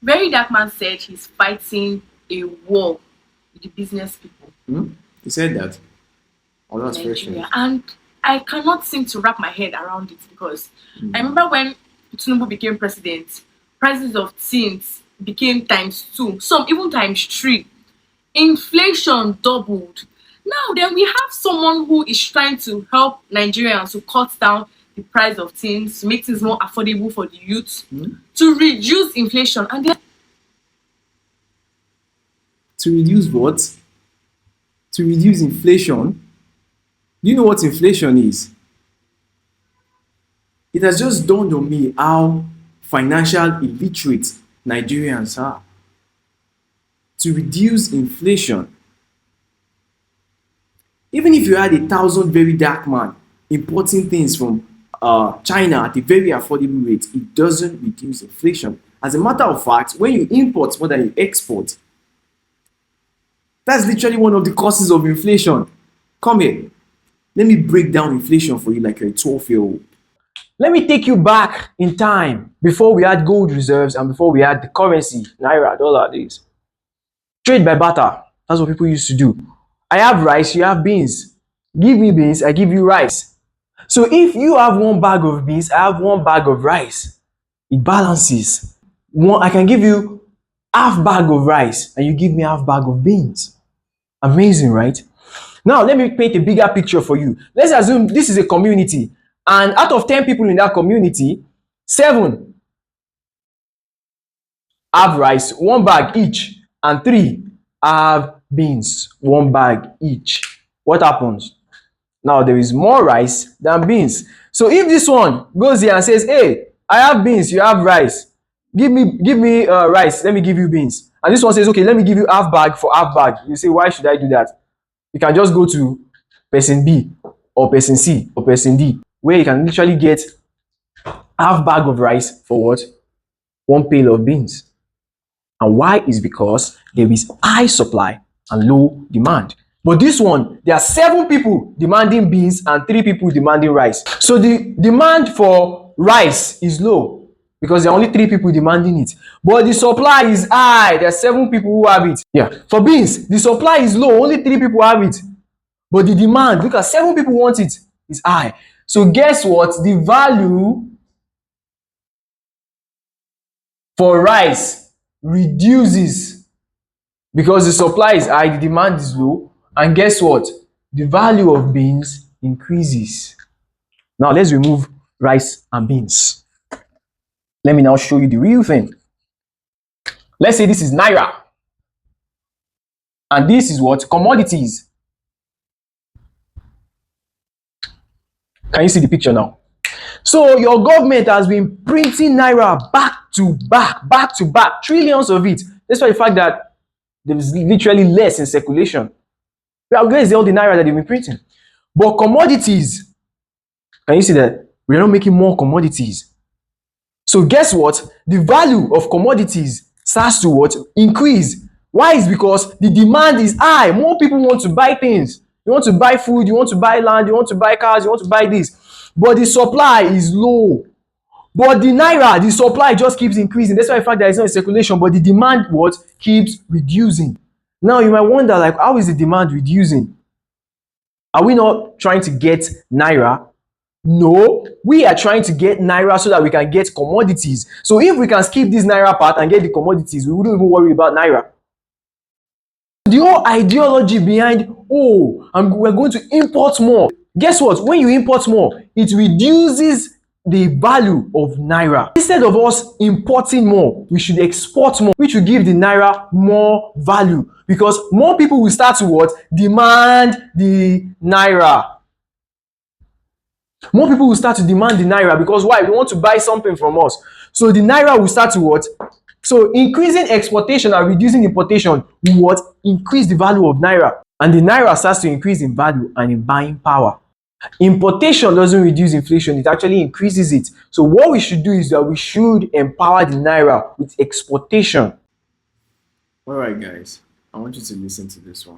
Very dark man said he's fighting a war with the business people He said that. Oh, in that's very Nigeria, strange. and I cannot seem to wrap my head around it because I remember when Tinubu became president, prices of things became times two, some even times three. Inflation doubled. Now then we have someone who is trying to help Nigerians to cut down the price of things, to make things more affordable for the youth, to reduce inflation, and then To reduce what? To reduce inflation. Do you know what inflation is? It has just dawned on me how financial illiterate Nigerians are. To reduce inflation. Even if you had 1,000 very dark man importing things from China at a very affordable rate, it doesn't reduce inflation. As a matter of fact, when you import more than you export, that's literally one of the causes of inflation. Come here. Let me break down inflation for you like you're a 12-year-old. Let me take you back in time before we had gold reserves and before we had the currency, naira, dollar, this. Trade by barter. That's what people used to do. I have rice, you have beans. Give me beans, I give you rice. So if you have one bag of beans, I have one bag of rice. It balances. I can give you half bag of rice and you give me half bag of beans. Amazing, right? Now, let me paint a bigger picture for you. Let's assume this is a community, and out of 10 people in that community, 7 have rice, 1 bag each, and 3 have beans, 1 bag each. What happens? Now, there is more rice than beans. So if this one goes here and says, hey, I have beans, you have rice, give me rice, let me give you beans. And this one says, okay, let me give you half bag for half bag. You say, why should I do that? You can just go to person B or person C or person D, where you can literally get half bag of rice for what? 1 pail of beans. And why is because there is high supply and low demand. But this one, there are 7 people demanding beans and 3 people demanding rice. So the demand for rice is low because there are only 3 people demanding it. But the supply is high. There are 7 people who have it. Yeah. For beans, the supply is low. Only 3 people have it. But the demand, look at 7 people want it, is high. So guess what? The value for rice reduces because the supply is high, the demand is low, and guess what? The value of beans increases. Now let's remove rice and beans. Let me now show you the real thing. Let's say this is naira, and this is what? Commodities. Can you see the picture now? So your government has been printing naira back to back, trillions of it. Despite the fact that there is literally less in circulation. Where is all the naira that they've been printing? But commodities, can you see that we're not making more commodities? So guess what? The value of commodities starts to what? Increase. Why? Is because the demand is high. More people want to buy things. You want to buy food, you want to buy land, you want to buy cars, you want to buy this. But the supply is low. But the naira, the supply just keeps increasing. That's why the fact that it's not in circulation, but the demand what? Keeps reducing. Now you might wonder, like, how is the demand reducing? Are we not trying to get naira? No, we are trying to get naira so that we can get commodities. So if we can skip this naira part and get the commodities, we wouldn't even worry about naira. The whole ideology behind, oh, we're going to import more. Guess what? When you import more, it reduces the value of naira. Instead of us importing more, we should export more, which will give the naira more value because more people will start to what? Demand the naira. More people will start to demand the naira because why? They want to buy something from us. So the naira will start to what? So increasing exportation and reducing importation will what? Increase the value of naira. And the naira starts to increase in value and in buying power. Importation doesn't reduce inflation, it actually increases it. So what we should do is that we should empower the naira with exportation. All right, guys. I want you to listen to this one.